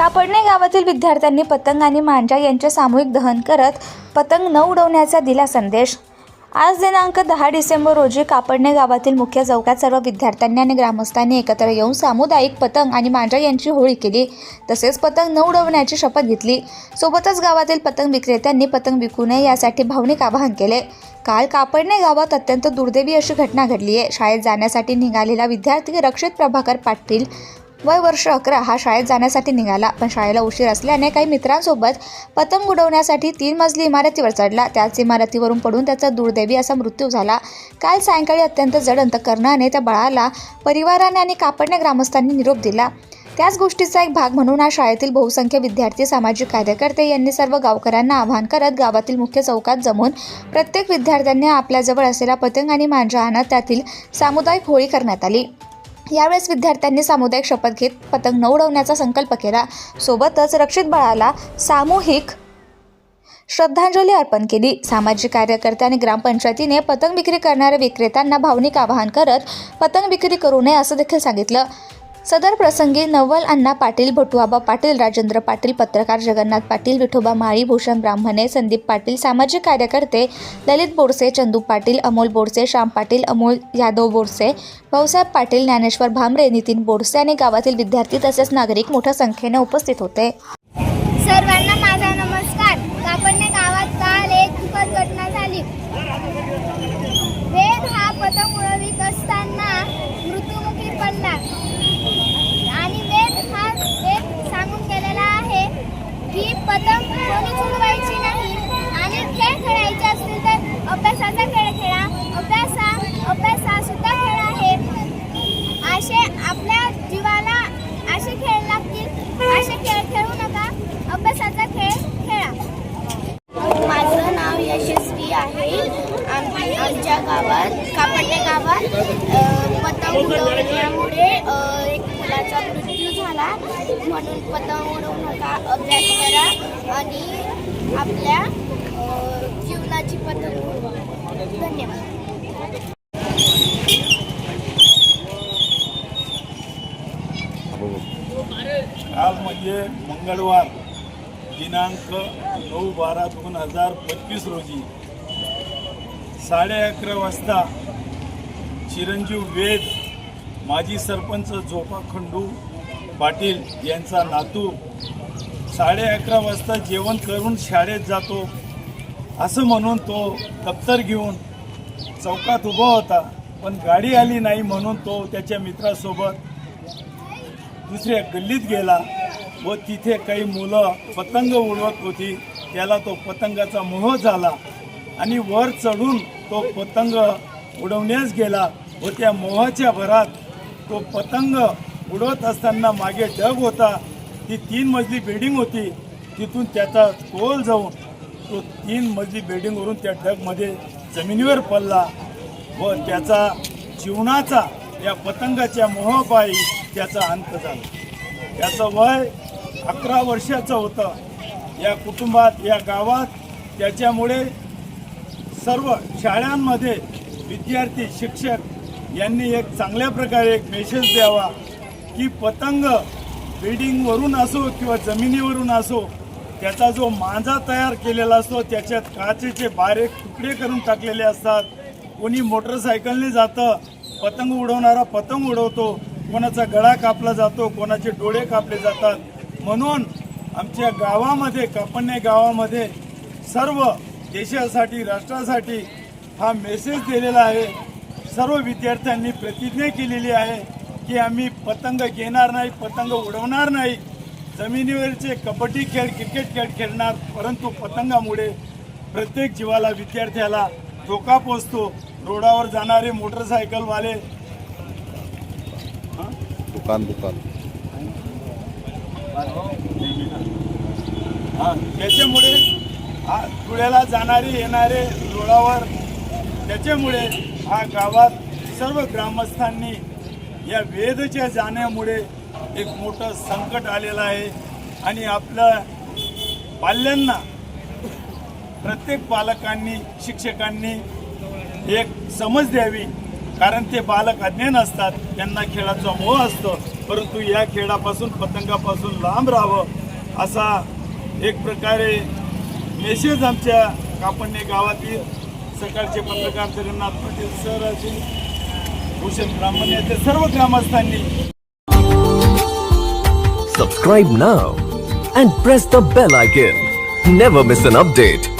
कापडणे गावातील विद्यार्थ्यांनी पतंग आणि मांजा यांचे सामूहिक दहन करत पतंग न उडवण्याचा दिला संदेश। आज दिनांक 10 डिसेंबर रोजी कापडणे गावातील मुख्य चौकात सर्व विद्यार्थ्यांनी आणि ग्रामस्थांनी एकत्र येऊन सामुदायिक पतंग आणि मांजा यांची होळी केली। तसेच पतंग न उडवण्याची शपथ घेतली। सोबतच गावातील पतंग विक्रेत्यांनी पतंग विकू नये यासाठी भावनिक आवाहन केले। काल कापडणे गावात अत्यंत दुर्दैवी अशी घटना घडली आहे। शाळेत जाण्यासाठी निघालेला विद्यार्थी रक्षित प्रभाकर पाटील वय वर्ष 11 हा शाळेत जाण्यासाठी निघाला, पण शाळेला उशीर असल्याने काही मित्रांसोबत पतंग उडवण्यासाठी 3 मजली इमारतीवर चढला। त्याच इमारतीवरून पडून त्याचा दुर्दैवी असा मृत्यू झाला। काल सायंकाळी अत्यंत जड अंतकरणाने त्या बाळाला परिवाराने आणि कापडणे ग्रामस्थांनी निरोप दिला। त्याच गोष्टीचा एक भाग म्हणून आज शाळेतील बहुसंख्य विद्यार्थी, सामाजिक कार्यकर्ते यांनी सर्व गावकऱ्यांना आवाहन करत गावातील मुख्य चौकात जमून प्रत्येक विद्यार्थ्यांनी आपल्याजवळ असलेला पतंग आणि मांजा आणत त्यातील सामुदायिक होळी करण्यात आली। यावेळेस विद्यार्थ्यांनी सामुदायिक शपथ घेत पतंग न उडवण्याचा संकल्प केला। सोबतच रक्षित बाळाला सामूहिक श्रद्धांजली अर्पण केली। सामाजिक कार्यकर्ते आणि ग्रामपंचायतीने पतंग विक्री करणाऱ्या विक्रेत्यांना भावनिक आवाहन करत पतंग विक्री करू नये असं देखील सांगितलं। सदर प्रसंगी नवल अण्णा पाटील, भटुआबा पाटील, राजेंद्र पाटील, पत्रकार जगन्नाथ पाटील, विठोबा माळी, भूषण ब्राह्मणे, संदीप पाटील, सामाजिक कार्यकर्ते ललित बोरसे, चंदू पाटील, अमोल बोरसे, श्याम पाटील, अमोल यादव बोरसे, भाऊसाहेब पाटील, ज्ञानेश्वर भामरे, नितीन बोरसे आणि गावातील विद्यार्थी तसेच नागरिक मोठ्या संख्येने उपस्थित होते। सर्वांना माझा नमस्कार। कापडणे गावात काल एक दुःखद घटना झाली। वेद हा पतंग उडवित असताना मृत्युमुखी पडला आणि वेद हा एक सांगून गेलेला आहे की पतंग कोणी उडवायची नाही आणि खेळ खेळायचे असतील तर अभ्यासाचा खेळ खेळा, अभ्यास हा सुद्धा खेळ आहे। असे आपल्या जीवाला असे खेळ लागतील, असे खेळ खेळू नका, अभ्यासाचा खेळ खेळा। माझं नाव यशस्वी आहे। आमच्या गावात कापडणे गावात पतंग उडवल्यामुळे एक मुलाचा मृत्यू झाला, म्हणून पतंग उडवू नका, अभ्यास करा आणि आपल्या जीवनाची पतंग उडवा। धन्यवाद। काल म्हणजे मंगळवार दिनांक 9/12/2025 रोजी 11:30 वाजता चिरंजीव वेद, माजी सरपंच झोपा खंडू पाटील यांचा नातू 11:30 वाजता जेवण करून शाळेत जातो असं म्हणून तो दप्तर घेऊन चौकात उभा होता, पण गाडी आली नाही म्हणून तो त्याच्या मित्रासोबत दुसऱ्या गल्लीत गेला व तिथे काही मुलं पतंग उडवत होती। त्याला तो पतंगाचा मोह झाला आणि वर चढून तो पतंग उडवण्यास गेला व त्या मोहाच्या भरात तो पतंग उडवत असताना मागे ढग होता, ती 3 मजली बिल्डिंग होती, तिथून त्याचा तोल जाऊन तो 3 मजली बिल्डिंगवरून त्या ढगमध्ये जमिनीवर पडला व त्याचा जीवनाचा या पतंगाच्या मोहापायी त्याचा अंत झाला। त्याचं वय 11 वर्षाचं होतं। या कुटुंबात, या गावात त्याच्यामुळे सर्व शाळांमध्ये विद्यार्थी, शिक्षक यांनी एक चांगल्या प्रकारे एक मेसेज द्यावा की पतंग बिल्डिंगवरून असो किंवा जमिनीवरून असो, त्याचा जो मांजा तयार केलेला असतो त्याच्यात काचेचे बारीक तुकडे करून टाकलेले असतात। कोणी मोटरसायकलने जातं, पतंग उडवणारा पतंग उडवतो, कोणाचा गळा कापला जातो, कोणाचे डोळे कापले जातात। म्हणून आमच्या गावामध्ये, कापडणे गावामध्ये सर्व देशासाठी, राष्ट्रासाठी हा मेसेज दिलेला आहे। सर्व विद्यार्थ्यांनी प्रतिज्ञा केलेली आहे की आम्ही पतंग घेणार नाही, पतंग उडवणार नाही, जमिनीवरचे कबड्डी खेळ, क्रिकेट खेळ खेळणार, परंतु पतंगामुळे प्रत्येक जीवाला, विद्यार्थ्याला धोका पोचतो। रोडावर जाणारे मोटरसायकलवाले, दुकान त्याच्यामुळे धुळ्याला जाणारे येणारे रोडावर, त्याच्यामुळे हा गावात सर्व ग्रामस्थांनी या वेदच्या जाण्यामुळे एक मोठं संकट आलेलं आहे आणि आपल्या पाल्यांना प्रत्येक पालकांनी, शिक्षकांनी एक समज द्यावी कारण ते बालक अज्ञान असतात, त्यांना खेळाचा मोह असतो, परंतु या खेळापासून पतंगापासून लांब राहावं असा एक प्रकारे मेसेज आमच्या कापडणे गावातील सकाळचे पत्रकार जगन्नाथ पाटील सर असेल, भूषण ब्राह्मण याचे सर्व ग्रामस्थांनी Subscribe now and press the bell icon. Never miss an update.